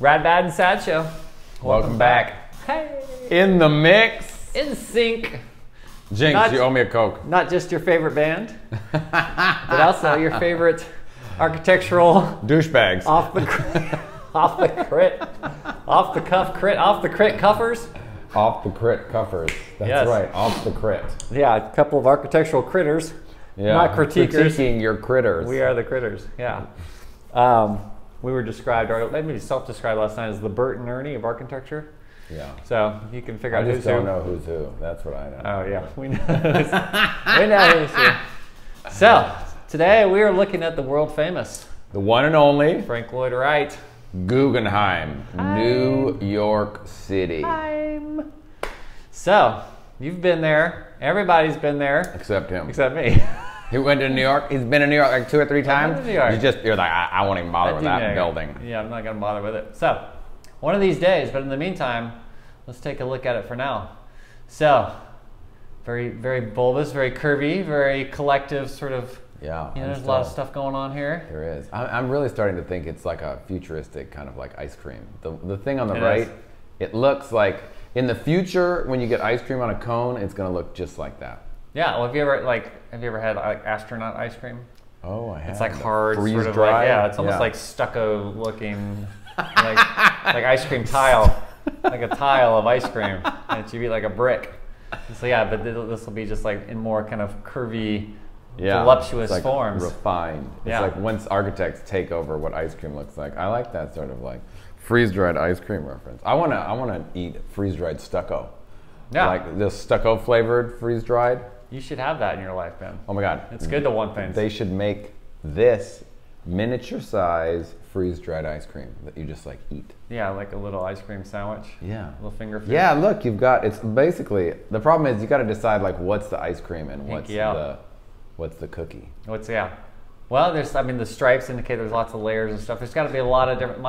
Rad, Bad, and Sad Show. Welcome back. Hey. In the mix. In sync. Jinx, you owe me a Coke. Not just your favorite band, but also your favorite architectural douchebags. Off the crit, off the crit cuffers. Off the crit cuffers. That's yes. right. Off the crit. Yeah, a couple of architectural critters. Yeah. Not critiquers. Critiquing your critters. We are the critters. Yeah. We were described, or maybe self-described last night as the Bert and Ernie of architecture. Yeah. So you can figure out who's who. I just don't know who's who. That's what I know. Oh yeah, we know who's who. So today we are looking at the world famous, the one and only Frank Lloyd Wright. Guggenheim, New York City. So you've been there. Everybody's been there. Except him. Except me. He went to New York. He's been in New York like 2 or 3 times. New York. You're like, I won't even bother with that building. Yeah, I'm not going to bother with it. So, one of these days, but in the meantime, let's take a look at it for now. So, very, very bulbous, very curvy, very collective sort of, yeah. There's a lot of stuff going on here. There is. I'm really starting to think it's like a futuristic kind of like ice cream. The thing on the right, it looks like, in the future, when you get ice cream on a cone, it's going to look just like that. Yeah, well, have you ever had like astronaut ice cream? Oh, I have. It's like hard, freeze sort of dry. like, yeah, it's almost like stucco looking, like ice cream tile, like a tile of ice cream, and it should be like a brick. And so yeah, but this will be just like in more kind of curvy, voluptuous like forms. Refined. Yeah. It's like once architects take over what ice cream looks like. I like that sort of like freeze-dried ice cream reference. I wanna eat freeze-dried stucco. Yeah. Like the stucco flavored freeze-dried. You should have that in your life, Ben. Oh my God. It's good to want things. They should make this miniature size freeze-dried ice cream that you just like eat. Yeah, like a little ice cream sandwich. Yeah. A little finger food. Yeah, look, it's basically, the problem is you got to decide like what's the ice cream and what's the cookie. Well, the stripes indicate there's lots of layers and stuff. There's got to be a lot of different,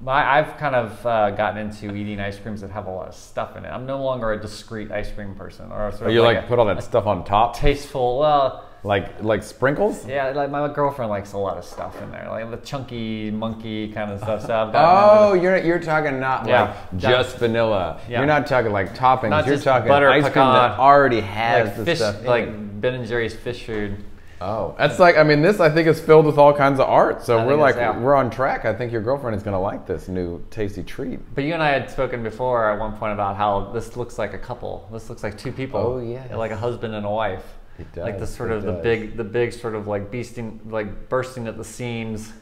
I've kind of gotten into eating ice creams that have a lot of stuff in it. I'm no longer a discrete ice cream person, or sort of you like put all that stuff on top. Tasteful, well. Like sprinkles. Yeah, like my girlfriend likes a lot of stuff in there, like the chunky monkey kind of stuff. So I've gotten you're talking not like just vanilla. Yeah. You're not talking like toppings. Not you're just talking butter ice cream that already has the fish, stuff. Like Ben and Jerry's fish food. Oh, that's like, this I think is filled with all kinds of art. So we're on track. I think your girlfriend is going to like this new tasty treat. But you and I had spoken before at one point about how this looks like a couple. This looks like 2 people. Oh yeah. Like a husband and a wife. It does. Like the sort of the big sort of like bursting at the seams,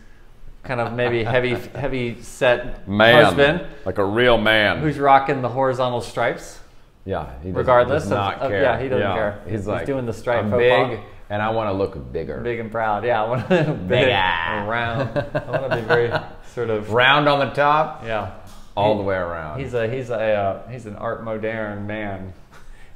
kind of maybe heavy set man, husband. Like a real man. Who's rocking the horizontal stripes. Yeah. He regardless does not care. Yeah, he doesn't care. He's like, doing the stripe. I'm big. And I want to look bigger. Big and proud. Yeah, I want to big and round. I want to be very sort of round on the top. Yeah, all the way around. He's an art moderne man,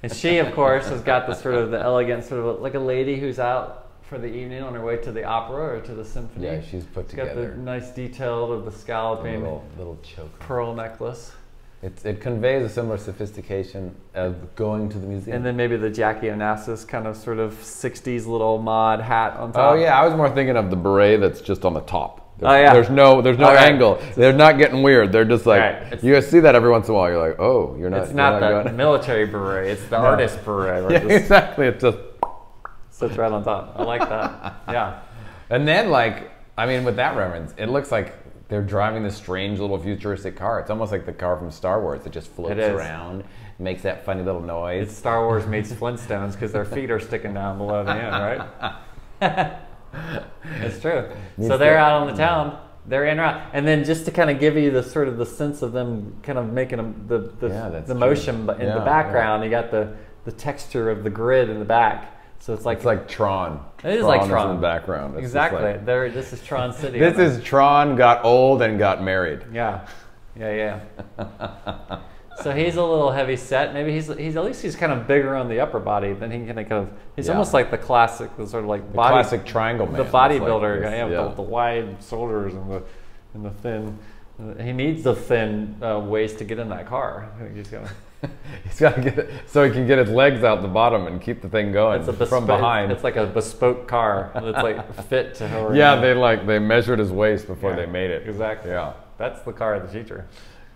and she of course has got the sort of the elegant sort of like a lady who's out for the evening on her way to the opera or to the symphony. Yeah, she's put together. Got the nice detail of the scalloping little choker pearl necklace. It conveys a similar sophistication of going to the museum. And then maybe the Jackie Onassis kind of sort of 60s little mod hat on top. Oh yeah, I was more thinking of the beret that's just on the top. There's no angle. They're not getting weird. They're just like, you see that every once in a while. You're like, oh, you're not. It's not the military beret. It's the artist beret. Yeah, exactly. It just sits right on top. I like that. Yeah. And then with that reference, it looks like they're driving this strange little futuristic car. It's almost like the car from Star Wars that just floats around, makes that funny little noise. It's Star Wars meets Flintstones because their feet are sticking down below the end, right? It's true. So they're out on the town. They're in and out, and then just to kind of give you the sort of the sense of them kind of making the motion in the background. You got the texture of the grid in the back. So it's like Tron. It is like Tron in the background. It's exactly. This is Tron City. This is Tron got old and got married. Yeah. So he's a little heavy set. Maybe he's at least he's kind of bigger on the upper body than he kind of he's almost like the classic, the sort of like classic triangle man. The bodybuilder, with the wide shoulders and the thin. He needs the thin waist to get in that car. I think he's got to get it so he can get his legs out the bottom and keep the thing going from behind. It's like a bespoke car that's like fit to her. Yeah, they measured his waist before they made it. Exactly. Yeah. That's the car of the future.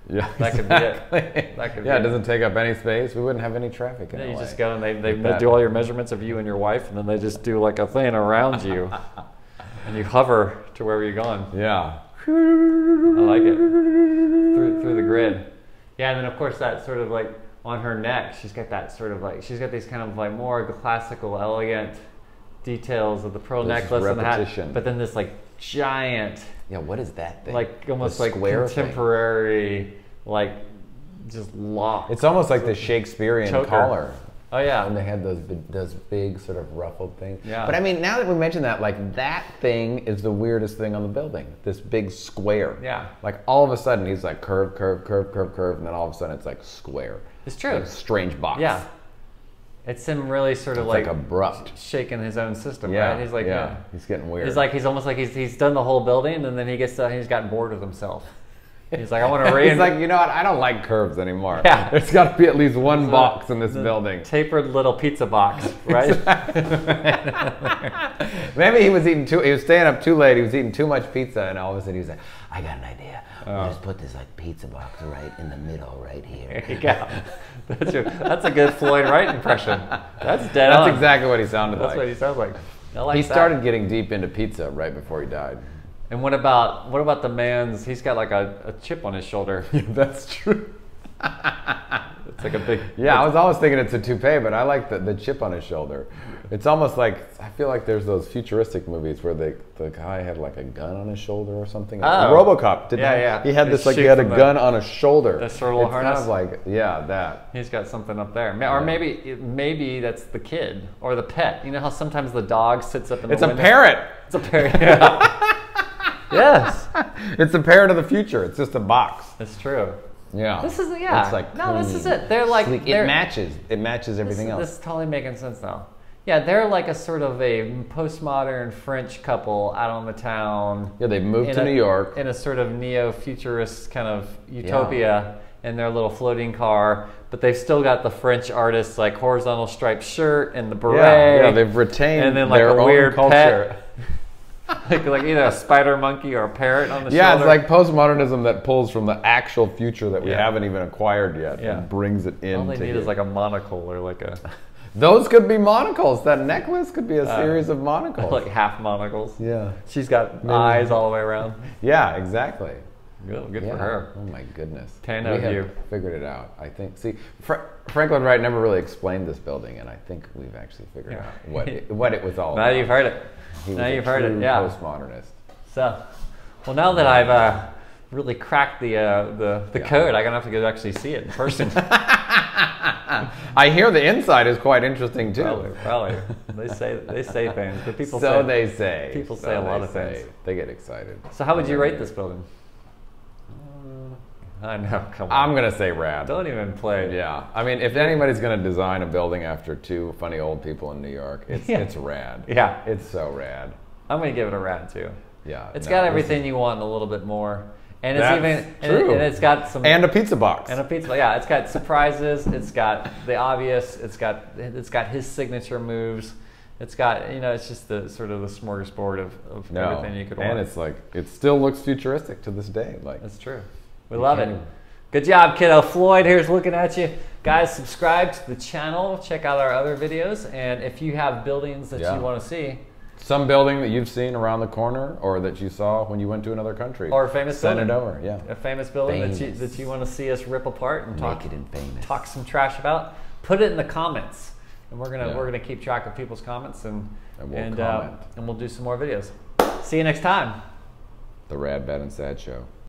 Yeah, That could be it. That could yeah, it be doesn't take up any space. We wouldn't have any traffic in Yeah, you LA. just go and they do all your measurements of you and your wife, and then they just do like a thing around you, and you hover to wherever you're going. Yeah. I like it. Through the grid. Yeah, and then of course that sort of like on her neck, she's got that sort of like, she's got these kind of like more classical, elegant details of the pearl necklace and the hat, but then this like giant, Yeah, what is that thing? like almost like square contemporary, like just lock. It's almost like the Shakespearean Choker. collar. Oh yeah. And they had those big sort of ruffled things. Yeah. But I mean, now that we mention that, like that thing is the weirdest thing on the building. This big square. Yeah. Like all of a sudden he's like curve, curve, curve, curve, curve, and then all of a sudden it's like square. It's true. Like a strange box. Yeah. It's him really sort of It's like abrupt. shaking his own system, Yeah. right? He's like, yeah. He's getting weird. He's almost like he's done the whole building, and then he gets he's gotten bored with himself. He's like, I want to He's like, you know what? I don't like curves anymore. Yeah. There's got to be at least one box in this building. Tapered little pizza box, right? Maybe he was staying up too late. He was eating too much pizza, and all of a sudden he was like, I got an idea. We'll just put this like pizza box right in the middle, right here. There you go. That's a good Floyd Wright impression. That's dead on. That's exactly what he sounded like. That's what he sounds like. I like He that. started getting deep into pizza right before he died. And what about the man's? He's got like a chip on his shoulder. Yeah, that's true. It's like a big. Yeah, I was always thinking it's a toupee, but I like the chip on his shoulder. It's almost like, I feel like there's those futuristic movies where the guy had like a gun on his shoulder or something. Oh. RoboCop, didn't he? Yeah. He had They this like, he shoot had a from gun on his shoulder. the sort of little It's harness. kind of like, yeah, that. He's got something up there, or maybe that's the kid or the pet. You know how sometimes the dog sits up in the It's a window? parrot. It's a parrot. Yeah. Yes, It's a parrot of the future. It's just a box. it's true. Yeah. This is It's like no, this is clean, it. They're like sleek. they're, It matches everything else. This is totally making sense now. Yeah, they're like a sort of a postmodern French couple out on the town. Yeah, they moved to New York. In a sort of neo-futurist kind of utopia in their little floating car, but they've still got the French artist's like horizontal striped shirt and the beret. Yeah, they've retained and then like their a own weird culture. pet. like either a spider monkey or a parrot on the shoulder. Yeah, it's like postmodernism that pulls from the actual future that we Yeah. haven't even acquired yet Yeah. and brings it in. all they need is like a monocle or like a Those could be monocles. That necklace could be a series of monocles. like half monocles. Yeah. She's got eyes all the way around. Yeah, exactly. Good for her. Oh my goodness. 10 we of have you. figured it out. I think. See, Franklin Wright never really explained this building, and I think we've actually figured out what it was all Now about. you've heard it. He was Now a you've heard it. true Yeah. postmodernist. So, well, now that I've really cracked the code, I'm gonna have to go actually see it in person. I hear the inside is quite interesting too. Probably. They say things, but people So say they say. People So say a lot they of say. things. They get excited. So how would you rate this building? I know. Come on. I'm gonna say rad. Don't even play. Yeah. I mean, if anybody's gonna design a building after two funny old people in New York, it's Yeah. it's rad. Yeah. It's so rad. I'm gonna give it a rad too. Yeah. It's no, got this everything you want and a little bit more. And it's That's even true. and it's got some and a pizza box. and a pizza. Yeah, it's got surprises. It's got the obvious. It's got his signature moves. It's got it's just the sort of the smorgasbord of everything you could want. And it's like it still looks futuristic to this day. Like That's true. We love it. Good job, kiddo. Floyd here's looking at you. Guys, subscribe to the channel. Check out our other videos. And if you have buildings that you want to see, some building that you've seen around the corner or that you saw when you went to another country, or a famous send building, it over. Yeah. a famous building that you want to see us rip apart and Make it infamous. talk some trash about, put it in the comments. And we're gonna keep track of people's comments and we'll comment. And we'll do some more videos. See you next time. The Rad, Bad, and Sad Show.